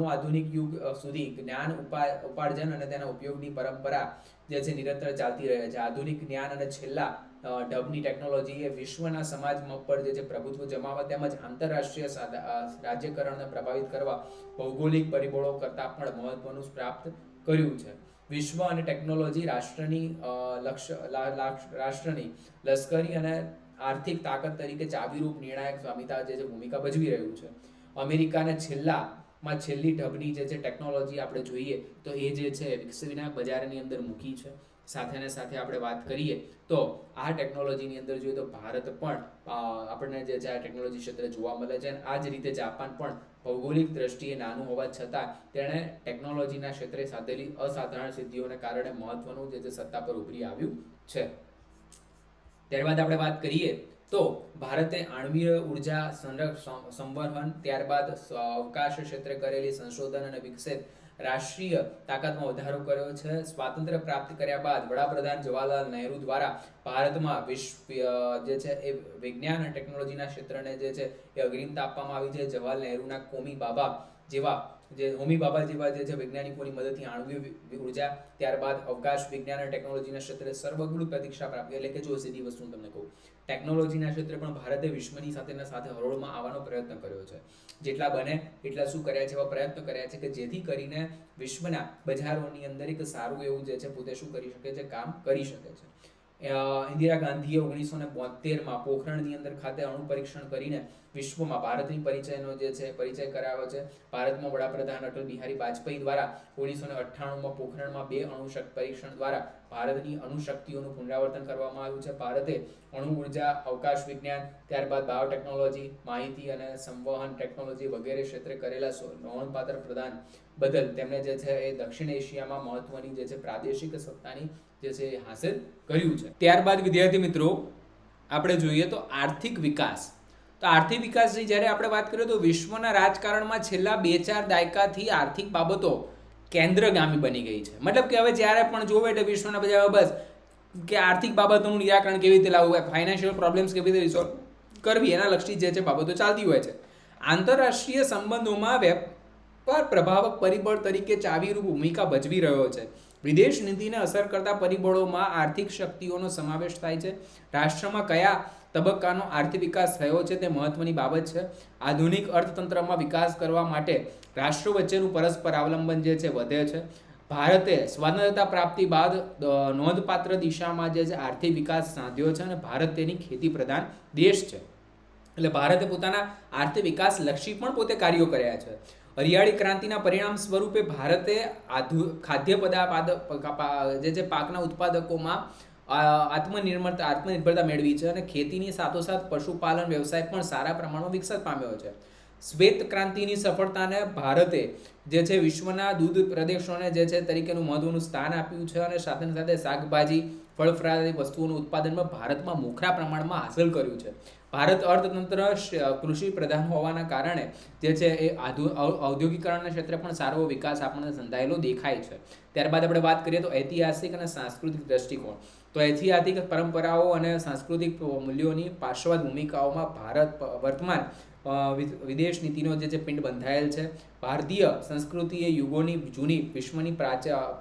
આધુનિક યુગ સુધી જ્ઞાન ઉપાર્જન અને તેના ઉપયોગની પરંપરા જે છે નિરંતર ચાલતી રહે છે. આધુનિક જ્ઞાન અને છેલ્લા ઢબની ટેકનોલોજી એ વિશ્વના સમાજમાં પર જે છે પ્રભુત્વ જમાવવા તેમજ આંતરરાષ્ટ્રીય રાજ્યકરણને પ્રભાવિત કરવા ભૌગોલિક પરિબળો કરતાં પણ મહત્વનું પ્રાપ્ત કર્યું છે. વિશ્વ અને ટેકનોલોજી રાષ્ટ્રની લશ્કરી અને આર્થિક તાકાત તરીકે ચાવીરૂપ નિર્ણાયક ભૂમિકા ભજવી રહ્યું છે. અમેરિકાને છેલ્લી ઢબની ટેકનોલોજી આપણે જોઈએ તો એ વિકસવીના બજારની અંદર મૂકી છે. સાથે આપણે વાત કરીએ તો આ ટેકનોલોજીની અંદર જોઈએ તો ભારત પણ આપણને આ ટેકનોલોજી ક્ષેત્રે જોવા મળે છે. અને આ જ રીતે જાપાન પણ ભૌગોલિક દ્રષ્ટિએ નાનું હોવા છતાં તેણે ટેકનોલોજીના ક્ષેત્રે સાધેલી અસાધારણ સિદ્ધિઓને કારણે મહત્વનું સત્તા પર ઉભરી આવ્યું છે. ત્યારબાદ આપણે વાત કરીએ તો ભારતે આણ્વીય ઉર્જા સંવર્ધન, ત્યારબાદ અવકાશ ક્ષેત્રે કરેલી સંશોધન અને વિકસિત રાષ્ટ્રીય તાકાતમાં વધારો કર્યો છે. સ્વાતંત્ર્ય પ્રાપ્ત કર્યા બાદ વડાપ્રધાન જવાહરલાલ નહેરુ દ્વારા ભારતમાં એ વિજ્ઞાન અને ટેકનોલોજીના ક્ષેત્રને એ અગ્રિમતા આપવામાં આવી છે. જવાહરલાલ નહેરુના હોમી બાબા જેવા વૈજ્ઞાનિકોની મદદથી આણ્વીય ઉર્જા, ત્યારબાદ અવકાશ વિજ્ઞાન અને ટેકનોલોજીના ક્ષેત્રે સર્વગુણ પ્રતિષ્ઠા પ્રાપ્ત. એટલે કે જો સીધી વસ્તુ તમને કહું, ટેકનોલોજીના ક્ષેત્રે પણ ભારતે વિશ્વની સાથે હરોળમાં આવવાનો પ્રયત્ન કર્યો છે. જેટલા બને એટલા શું કર્યા છે, એવા પ્રયત્ન કર્યા છે કે જેથી કરીને વિશ્વના બજારોની અંદર એક સારું એવું પોતે શું કરી શકે છે, કામ કરી શકે છે. ઇન્દિરા ગાંધીએ 1972માં પોખરણની અંદર ખાતે અણુ પરીક્ષણ કરીને વિશ્વમાં ભારતની પરિચય કરાવ્યો છે. ભારતમાં વડાપ્રધાન અટલ બિહારી વાજપેયી દ્વારા 1998માં પોખરણમાં 2 અણુ પરીક્ષણ દ્વારા ભારતની અણુશક્તિઓનું પુનરાવર્તન કરવામાં આવ્યું છે. ભારતે અણુ ઉર્જા, અવકાશ વિજ્ઞાન, ત્યારબાદ બાયોટેકનોલોજી, માહિતી અને સંવહન ટેકનોલોજી વગેરે ક્ષેત્રે કરેલા નોંધપાત્ર પ્રદાન બદલ તેમણે એ દક્ષિણ એશિયામાં મહત્વની પ્રાદેશિક સત્તાની હાંસલ કર્યું છે. ત્યારબાદ વિદ્યાર્થી મિત્રો આપણે જોઈએ તો આર્થિક વિકાસ. તો આર્થિક વિકાસની જ્યારે આપણે વાત કરીએ તો વિશ્વના રાજકારણમાં છેલ્લા 2-4 દાયકાથી આર્થિક બાબતો કેન્દ્રગામી બની ગઈ છે. મતલબ કે હવે જ્યારે પણ જોવે એટલે વિશ્વના બજારમાં બસ કે આર્થિક બાબતોનું નિરાકરણ કેવી રીતે લાવવું, ફાઇનાન્શિયલ પ્રોબ્લેમ્સ કેવી રીતે રિસોલ્વ કરવી, એના લક્ષી બાબતો ચાલતી હોય છે. આંતરરાષ્ટ્રીય સંબંધોમાં વેપાર પ્રભાવક પરિબળ તરીકે ચાવીરૂપ ભૂમિકા ભજવી રહ્યો છે. વિદેશ નીતિને અસર કરતા પરિબળોમાં આર્થિક શક્તિઓનો સમાવેશ થાય છે. રાષ્ટ્રમાં કયા તબક્કાનો આર્થિક વિકાસ થયો છે તે મહત્વની બાબત છે. આધુનિક અર્થતંત્રમાં વિકાસ કરવા માટે રાષ્ટ્રો વચ્ચેનું પરસ્પર અવલંબન વધે છે. ભારતે સ્વતંત્રતા પ્રાપ્તિ બાદ નોંધપાત્ર દિશામાં આર્થિક વિકાસ સાધ્યો છે અને ભારત તેની ખેતી પ્રધાન દેશ છે. એટલે ભારતે પોતાના આર્થિક વિકાસ લક્ષી પણ પોતે કાર્યો કર્યા છે. હરિયાળી ક્રાંતિના પરિણામ સ્વરૂપે ભારતે ખાદ્ય પાકના ઉત્પાદકોમાં આત્મનિર્ભરતા મેળવી છે અને ખેતીની સાથોસાથ પશુપાલન વ્યવસાય પણ સારા પ્રમાણમાં વિકસિત પામ્યો છે. શ્વેત ક્રાંતિની સફળતાને ભારતે વિશ્વના દૂધ પ્રદેશોને તરીકેનું મહત્વનું સ્થાન આપ્યું છે અને સાથે શાકભાજી, ફળફળાદી વસ્તુઓનું ઉત્પાદનમાં ભારતમાં મોખરા પ્રમાણમાં હાંસલ કર્યું છે. ભારત અર્થતંત્ર કૃષિ પ્રધાન હોવાના કારણે એ ઔદ્યોગિકરણના ક્ષેત્રે પણ સારો વિકાસ આપણને સંધાયેલો દેખાય છે. ત્યારબાદ આપણે વાત કરીએ તો ઐતિહાસિક અને સાંસ્કૃતિક દ્રષ્ટિકોણ. તો ઐતિહાસિક પરંપરાઓ અને સાંસ્કૃતિક મૂલ્યોની પાર્શ્વદ ભૂમિકાઓમાં ભારત વર્તમાન વિદેશ નીતિનો પિંડ બંધાયેલ છે. ભારતીય સંસ્કૃતિ એ યુગોની જૂની વિશ્વની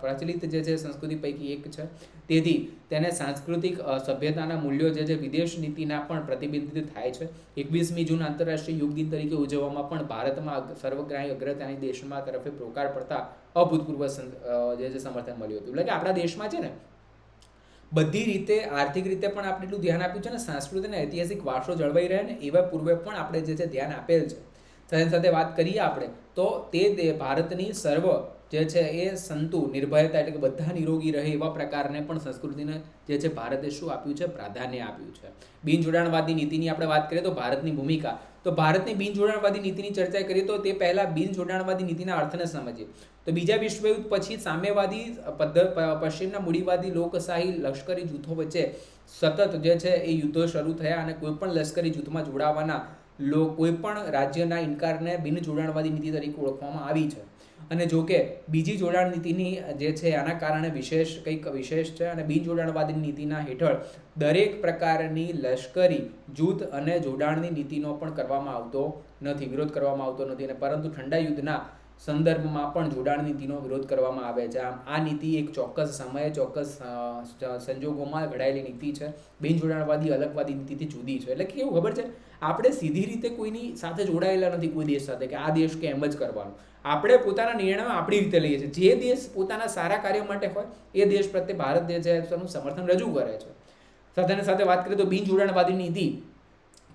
પ્રચલિત સંસ્કૃતિ પૈકી એક છે. તેથી તેને સાંસ્કૃતિક સભ્યતાના મૂલ્યો વિદેશ નીતિના પણ પ્રતિબિંબિત થાય છે. 21મી જૂન આંતરરાષ્ટ્રીય યોગ દિન તરીકે ઉજવવામાં પણ ભારતમાં સર્વગ્રાહી અગ્રતાની દેશમાં તરફે પ્રોકાર પડતા અભૂતપૂર્વ સમર્થન મળ્યું હતું. એટલે કે આપણા દેશમાં છે ને બધી રીતે આર્થિક રીતે પણ આપણે એટલું ધ્યાન આપ્યું છે ને સાંસ્કૃતિક અને ઐતિહાસિક વારસો જળવાઈ રહે ને એવા પૂર્વે પણ આપણે ધ્યાન આપેલ છે. સાથે વાત કરીએ આપણે તો તે ભારતની સર્વ એ સંતુ નિર્ભયતા એટલે કે બધા નિરોગી રહે એવા પ્રકારને પણ સંસ્કૃતિને ભારતે શું આપ્યું છે, પ્રાધાન્ય આપ્યું છે. બિનજોડાણવાદી નીતિની આપણે વાત કરીએ તો ભારતની ભૂમિકા. તો ભારતની બિનજોડાણવાદી નીતિની ચર્ચા કરીએ તો તે પહેલા બિનજોડાણવાદી નીતિના અર્થને સમજીએ. તો બીજા વિશ્વયુદ્ધ પછી સામ્યવાદી પશ્ચિમના મૂડીવાદી લોકશાહી લશ્કરી જૂથો વચ્ચે સતત એ યુદ્ધો શરૂ થયા અને કોઈ પણ લશ્કરી જૂથમાં જોડાવાના કોઈ પણ રાજ્યના ઇનકારને બિનજોડાણવાદી નીતિ તરીકે ઓળખવામાં આવી છે. અને જો કે બીજી જોડાણ નીતિની આના કારણે વિશેષ છે અને બિનજોડાણવાદી નીતિના હેઠળ દરેક પ્રકારની લશ્કરી જૂથ અને જોડાણની નીતિનો પણ વિરોધ કરવામાં આવતો નથી અને પરંતુ ઠંડા યુદ્ધના સંદર્ભમાં પણ જોડાણ નીતિનો વિરોધ કરવામાં આવે છે. આમ આ નીતિ એક ચોક્કસ સમયે ચોક્કસ સંજોગોમાં ઘડાયેલી નીતિ છે. બિનજોડાણવાદી અલગવાદી નીતિથી જુદી છે. એટલે કે કેવું ખબર છે, આપણે સીધી રીતે કોઈની સાથે જોડાયેલા નથી કોઈ દેશ સાથે કે આ દેશ કે એમ જ કરવાનું. આપણે પોતાના નિર્ણયો આપણી રીતે લઈએ છીએ. જે દેશ પોતાના સારા કાર્યો માટે હોય એ દેશ પ્રત્યે ભારત જે છે તેનું સમર્થન રજૂ કરે છે. સાથે સાથે વાત કરીએ તો બિનજોડાણવાદી નીતિ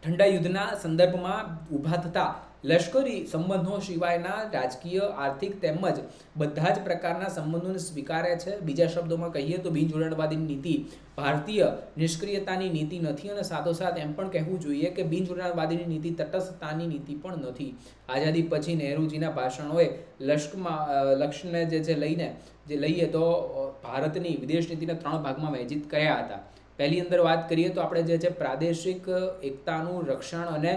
ઠંડા યુદ્ધના સંદર્ભમાં ઊભા થતા લશ્કરી સંબંધો સિવાયના રાજકીય, આર્થિક તેમજ બધા જ પ્રકારના સંબંધોને સ્વીકારે છે. બીજા શબ્દોમાં કહીએ તો બિનજોડાણવાદી નીતિ ભારતીય નિષ્ક્રિયતાની નીતિ નથી અને સાથોસાથ એમ પણ કહેવું જોઈએ કે બિનજોડાણવાદીની નીતિ તટસ્થતાની નીતિ પણ નથી. આઝાદી પછી નહેરુજીના ભાષણોએ લક્ષ્યને જે લઈએ તો ભારતની વિદેશ નીતિને 3 ભાગમાં વહેંચિત કર્યા હતા. પહેલી અંદર વાત કરીએ તો આપણે જે છે પ્રાદેશિક એકતાનું રક્ષણ અને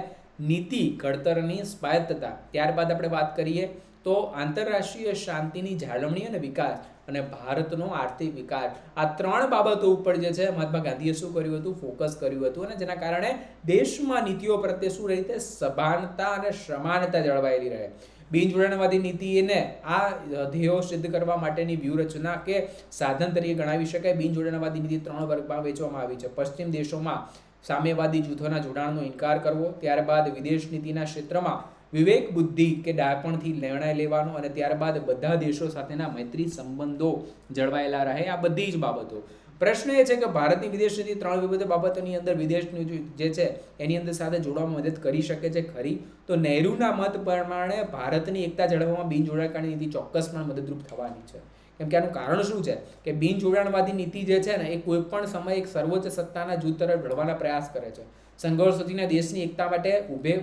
નીતિ ઘડતરની સ્વાયત્તતા. ત્યારબાદ આપણે વાત કરીએ તો આંતરરાષ્ટ્રીય શાંતિની જાળવણી અને વિકાસ અને ભારતનો આર્થિક વિકાસ. આ 3 બાબતો ઉપર જે છે મહાત્મા ગાંધીએ શું કર્યું હતું? ફોકસ કર્યું હતું અને જેના કારણે દેશમાં નીતિઓ પ્રત્યે શું રહી તે સભાનતા અને સમાનતા જળવાયેલી રહે. બિનજોડાણવાદી નીતિને આ ધ્યેયો સિદ્ધ કરવા માટેની વ્યૂહરચના કે સાધન તરીકે ગણાવી શકાય. બિનજોડાણવાદી નીતિ 3 વર્ગમાં વહેંચવામાં આવી છે. પશ્ચિમ દેશોમાં સામ્યવાદી જૂથોના જોડાણનો ઇનકાર કરવો, ત્યારબાદ વિદેશ નીતિના ક્ષેત્રમાં વિવેક બુદ્ધિ કે ડાપણથી નિર્ણય લેવાનો અને ત્યારબાદ બધા દેશો સાથેના મૈત્રી સંબંધો જળવાયેલા રહે. આ બધી જ બાબતો. પ્રશ્ન એ છે કે ભારતની વિદેશ નીતિ 3 વિવિધ બાબતોની અંદર વિદેશની જે છે એની અંદર સાથે જોડવામાં મદદ કરી શકે છે ખરી? તો નહેરુના મત પ્રમાણે ભારતની એકતા જળવવામાં બિનજોડાણવાદી નીતિ ચોક્કસપણે મદદરૂપ થવાની છે. કેમ કે આનું કારણ શું છે કે બિનજોડાણવાદી નીતિ જે છે ને એ કોઈ પણ સમયે એક સર્વોચ્ચ સત્તાના જૂથ તરફ વળવાના પ્રયાસ કરે છે. સંઘર્ષોથીના દેશની એકતા માટે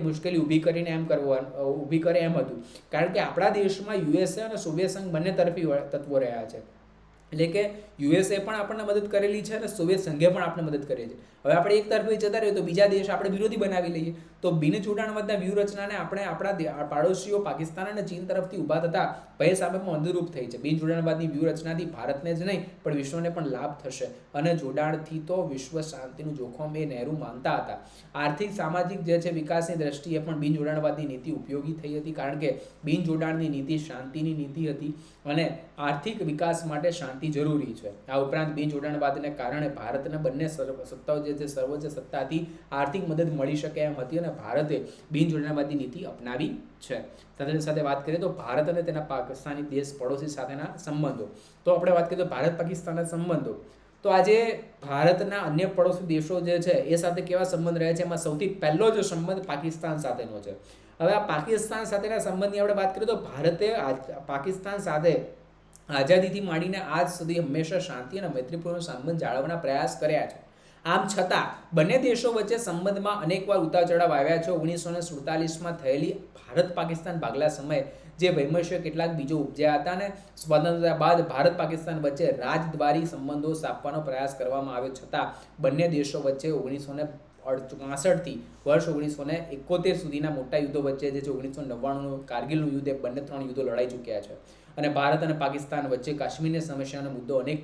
મુશ્કેલી ઊભી કરીને ઊભી કરે એમ હતું. કારણ કે આપણા દેશમાં યુએસએ અને સોવિયત સંઘ બંને તરફી તત્વો રહ્યા છે. એટલે કે યુએસએ પણ આપણને મદદ કરેલી છે અને સોવિયત સંઘે પણ આપણે મદદ કરી છે. હવે આપણે એક તરફી જતા રહીએ તો બીજા દેશ આપણે વિરોધી બનાવી લઈએ. તો બિનજોડાણવાદના વ્યૂહરચનાને આપણે આપણા પાડોશીઓ પાકિસ્તાન અને ચીન તરફથી ઊભા થતા ભય સામે મદદરૂપ થઈ છે. બિનજોડાણવાદની વ્યૂહરચનાથી ભારતને જ નહીં પણ વિશ્વને પણ લાભ થશે અને જોડાણથી તો વિશ્વ શાંતિનું જોખમ એ નહેરુ માનતા હતા. આર્થિક સામાજિક જે છે વિકાસની દ્રષ્ટિએ પણ બિનજોડાણવાદની નીતિ ઉપયોગી થઈ હતી. કારણ કે બિનજોડાણની નીતિ શાંતિની નીતિ હતી અને આર્થિક વિકાસ માટે શાંતિ જરૂરી છે. આ ઉપરાંત બિનજોડાણવાદને કારણે ભારતને બંને સત્તાઓ જે છે સર્વોચ્ચ સત્તાથી આર્થિક મદદ મળી શકે એમ હતી અને ભારતે બિનજોડાણવાદી નીતિ અપનાવી છે. સાથે સાથે વાત કરીએ તો ભારત અને તેના પાકિસ્તાની દેશ પડોશી સાથેના સંબંધો. તો આપણે વાત કરીએ તો ભારત પાકિસ્તાનના સંબંધો. તો આજે ભારતના અન્ય પડોશી દેશો જે છે એ સાથે કેવા સંબંધ રહે છે? એમાં સૌથી પહેલો જ સંબંધ પાકિસ્તાન સાથેનો છે. હવે આ પાકિસ્તાન સાથેના સંબંધની આપણે વાત કરીએ તો ભારતે પાકિસ્તાન સાથે આઝાદીથી માંડીને આજ સુધી હંમેશા શાંતિ અને મૈત્રીપૂર્ણ સંબંધ જાળવવાના પ્રયાસ કર્યા છે. આમ છતાં બંને દેશો વચ્ચે સંબંધમાં અનેકવાર ઉતાર ચઢાવ આવ્યા છે. 1947માં થયેલી ભારત પાકિસ્તાન ભાગલા સમયે જે વૈમનસ્ય કેટલાક બીજો ઉપજ્યા હતા અને સ્વતંત્રતા બાદ ભારત પાકિસ્તાન વચ્ચે રાજદ્વારી સંબંધો સ્થાપવાનો પ્રયાસ કરવામાં આવ્યો છતાં બંને દેશો વચ્ચે 1968થી વર્ષ 1971 સુધીના મોટા યુદ્ધો વચ્ચે જે 1999નું કારગિલનું યુદ્ધ એ બંને 3 યુદ્ધો લડાઈ ચૂક્યા છે. અને ભારત અને પાકિસ્તાન વચ્ચે કાશ્મીરની સમસ્યાનો મુદ્દો અનેક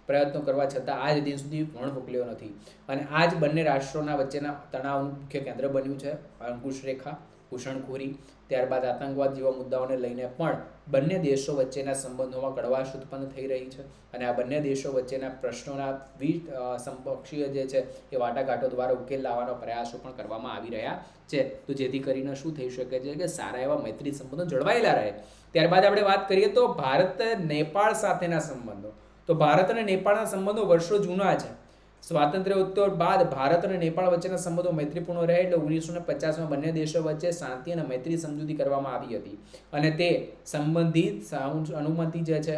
પ્રયત્નો કરવા છતાં આજ દિન સુધી વણ મોકલ્યો નથી. અને આ જ બંને રાષ્ટ્રોના વચ્ચેના તણાવનું મુખ્ય કેન્દ્ર બન્યું છે. અંકુશ રેખા, ઘૂસણખોરી, ત્યારબાદ આતંકવાદ જેવા મુદ્દાઓને લઈને પણ બંને દેશો વચ્ચેના સંબંધોમાં કડવાશ ઉત્પન્ન થઈ રહી છે. અને આ બંને દેશો વચ્ચેના પ્રશ્નોના સમપક્ષીય જે છે એ વાટાઘાટો દ્વારા ઉકેલ લાવવાનો પ્રયાસો પણ કરવામાં આવી રહ્યા છે. તો જેથી કરીને શું થઈ શકે છે કે સારા એવા મૈત્રી સંબંધો જળવાયેલા રહે. ત્યારબાદ આપણે વાત કરીએ તો ભારત નેપાળ સાથેના સંબંધો. તો ભારત અને નેપાળના સંબંધો વર્ષો જૂના છે. સ્વાતંત્ર્ય ઉત્તર બાદ ભારત અને નેપાળ વચ્ચેના સંબંધો મૈત્રીપૂર્ણ રહે એટલે 1950માં બંને દેશો વચ્ચે શાંતિ અને મૈત્રી સમજૂતી કરવામાં આવી હતી. અને તે સંબંધિત અનુમતિ જે છે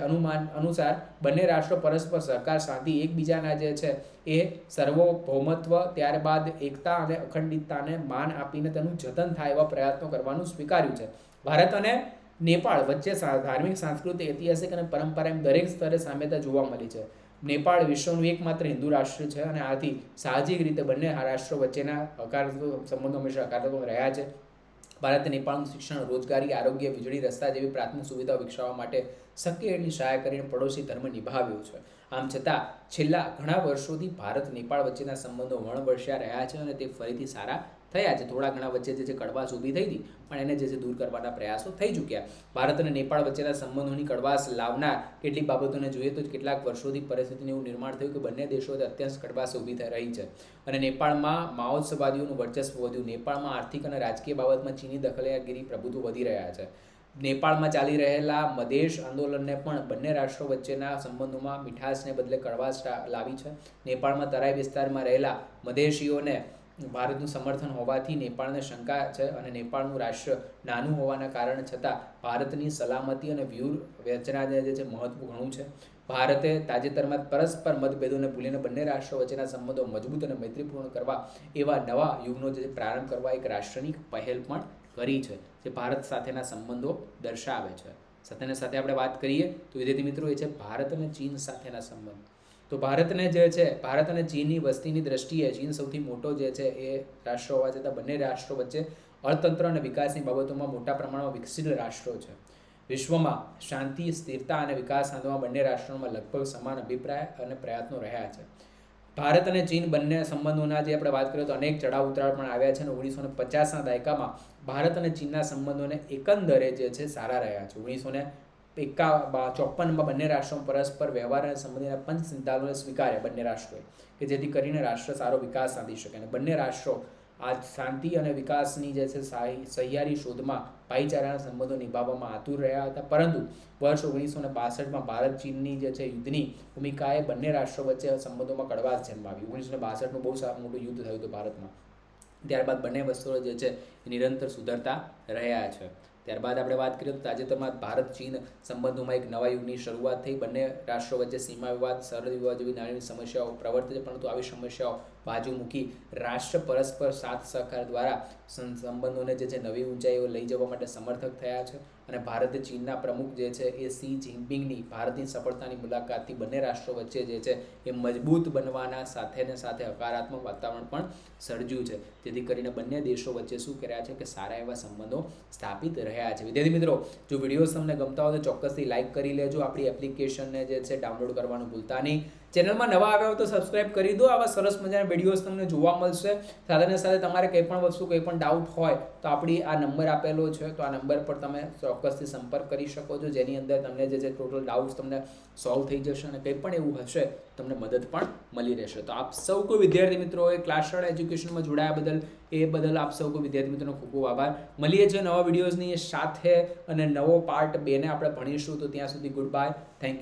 અનુસાર બંને રાષ્ટ્રો પરસ્પર સહકાર શાંતિ એકબીજાના જે છે એ સાર્વભૌમત્વ ત્યારબાદ એકતા અને અખંડિતતાને માન આપીને તેનું જતન થાય એવા પ્રયત્નો કરવાનું સ્વીકાર્યું છે. ભારત અને નેપાળ વચ્ચે ધાર્મિક, સાંસ્કૃતિક, ઐતિહાસિક અને પરંપરા એમ દરેક સ્તરે સામ્યતા જોવા મળી છે. નેપાળ વિશ્વનું એકમાત્ર હિન્દુ રાષ્ટ્ર છે અને આથી સાહજિક રીતે બંને રાષ્ટ્રો વચ્ચેના સંબંધો હંમેશા હકારાત્મક રહ્યા છે. ભારતે નેપાળનું શિક્ષણ, રોજગારી, આરોગ્ય, વીજળી, રસ્તા જેવી પ્રાથમિક સુવિધાઓ વિકસાવવા માટે શક્ય એટલી સહાય કરીને પડોશી ધર્મ નિભાવ્યો છે. આમ છતાં છેલ્લા ઘણા વર્ષોથી ભારત નેપાળ વચ્ચેના સંબંધો વણવર્ષ્યા રહ્યા છે અને તે ફરીથી સારા થયા છે. થોડા ઘણા વચ્ચે જે કડવાશ ઊભી થઈ હતી પણ એને જે છે દૂર કરવાના પ્રયાસો થઈ ચૂક્યા. ભારત અને નેપાળ વચ્ચેના સંબંધોની કડવાશ લાવનાર કેટલીક બાબતોને જોઈએ તો કેટલાક વર્ષોથી પરિસ્થિતિનું એવું નિર્માણ થયું કે બંને દેશો અત્યંત કડવાશ ઊભી થઈ રહી છે. અને નેપાળમાં માઓવાદીઓનું વર્ચસ્વ વધ્યું. નેપાળમાં આર્થિક અને રાજકીય બાબતમાં ચીની દખલગીરી પ્રભુત્વ વધી રહ્યા છે. નેપાળમાં ચાલી રહેલા મધેશ આંદોલનને પણ બંને રાષ્ટ્રો વચ્ચેના સંબંધોમાં મીઠાશને બદલે કડવાશ લાવી છે. નેપાળમાં તરાઈ વિસ્તારમાં રહેલા મધેશીઓને ભારતનું સમર્થન હોવાથી નેપાળને શંકા છે અને નેપાળનું રાષ્ટ્ર નાનું હોવાના કારણે છતાં ભારતની સલામતી અને વ્યૂહરચનાને જે છે મહત્વ ઘણું છે. ભારતે તાજેતરમાં પરસ્પર મતભેદોને ભૂલીને બંને રાષ્ટ્રો વચ્ચેના સંબંધો મજબૂત અને મૈત્રીપૂર્ણ કરવા એવા નવા યુગનો જે પ્રારંભ કરવા એક રાષ્ટ્રની પહેલ પણ કરી છે, જે ભારત સાથેના સંબંધો દર્શાવે છે. સાથે સાથે આપણે વાત કરીએ તો વિદ્યાર્થી મિત્રો એ છે ભારત અને ચીન સાથેના સંબંધ. તો ભારત અને ચીનની વસ્તીની દ્રષ્ટિએ ચીન સૌથી મોટો જે છે એ રાષ્ટ્ર હોવા છતાં બંને રાષ્ટ્રો વચ્ચે અર્થતંત્ર અને વિકાસની બાબતોમાં મોટા પ્રમાણમાં વિકસિત રાષ્ટ્રો છે. વિશ્વમાં શાંતિ, સ્થિરતા અને વિકાસ સાધવા બંને રાષ્ટ્રોમાં લગભગ સમાન અભિપ્રાય અને પ્રયત્નો રહ્યા છે. ભારત અને ચીન બંને સંબંધોના જે આપણે વાત કરીએ તો અનેક ચડાવ ઉતાર પણ આવ્યા છે અને 1950ના દાયકામાં ભારત અને ચીનના સંબંધોને એકંદરે જે છે સારા રહ્યા છે. 1954માં બંને રાષ્ટ્રો પરસ્પર વ્યવહાર અને સંબંધીના પંચ સિદ્ધાંતોને સ્વીકાર્યા બંને રાષ્ટ્રોએ, કે જેથી કરીને રાષ્ટ્ર સારો વિકાસ સાધી શકે. અને બંને રાષ્ટ્રો આ શાંતિ અને વિકાસની જે છે સહિયારી શોધમાં ભાઈચારાના સંબંધો નિભાવવામાં આતુર રહ્યા હતા. પરંતુ વર્ષ 1962માં ભારત ચીનની જે છે યુદ્ધની ભૂમિકાએ બંને રાષ્ટ્રો વચ્ચે સંબંધોમાં કડવાશ જન્માવી. 1962નું બહુ મોટું યુદ્ધ થયું હતું ભારતમાં. ત્યારબાદ બંને વસ્તુઓ જે છે એ નિરંતર સુધરતા રહ્યા છે. ત્યારબાદ આપણે વાત કરીએ તો તાજેતરમાં ભારત ચીન સંબંધોમાં એક નવા યુગની શરૂઆત થઈ. બંને રાષ્ટ્રો વચ્ચે સીમા વિવાદ, સરહદ વિવાદ જેવી નાની સમસ્યાઓ પ્રવર્તે છે, પરંતુ આવી સમસ્યાઓ બાજુ મૂકી રાષ્ટ્ર પરસ્પર સાથ સહકાર દ્વારા સંબંધોને જે છે નવી ઊંચાઈઓ લઈ જવા માટે સમર્થક થયા છે. અને ભારતે ચીનના પ્રમુખ જે છે એ શી જિનપિંગની ભારતની સફળતાની મુલાકાતથી બંને રાષ્ટ્રો વચ્ચે જે છે એ મજબૂત બનવાના સાથે હકારાત્મક વાતાવરણ પણ સર્જ્યું છે, જેથી કરીને બંને દેશો વચ્ચે શું કર્યા છે કે સારા એવા સંબંધો સ્થાપિત રહ્યા છે. વિદ્યાર્થી મિત્રો, જો વિડીયોઝ તમને ગમતા હોય તો ચોક્કસથી લાઇક કરી લેજો. આપણી એપ્લિકેશનને જે છે ડાઉનલોડ કરવાનું ભૂલતા નહીં. ચેનલમાં નવા આવ્યા હોય તો સબસ્ક્રાઇબ કરી દો. આવા સરસ મજાના વિડીયોઝ તમને જોવા મળશે. સાથે તમારે કંઈ પણ વસ્તુ, કંઈ પણ ડાઉટ હોય તો આપણી આ નંબર આપેલો છે, તો આ નંબર પર તમે ચોક્કસથી સંપર્ક કરી શકો છો, જેની અંદર તમને જે છે ટોટલ ડાઉટ્સ તમને સોલ્વ થઈ જશે અને કંઈ પણ એવું હશે તમને મદદ પણ મળી રહેશે. તો આપ સૌ કોઈ વિદ્યાર્થી મિત્રો એ ક્લાસ શાળા એજ્યુકેશનમાં જોડાયા બદલ આપ સૌ કોઈ વિદ્યાર્થી મિત્રોનો ખૂબ ખૂબ આભાર. મળીએ છીએ નવા વિડીયોઝની સાથે અને નવો પાર્ટ 2 ને આપણે ભણીશું. તો ત્યાં સુધી ગુડ બાય, થેન્ક યુ.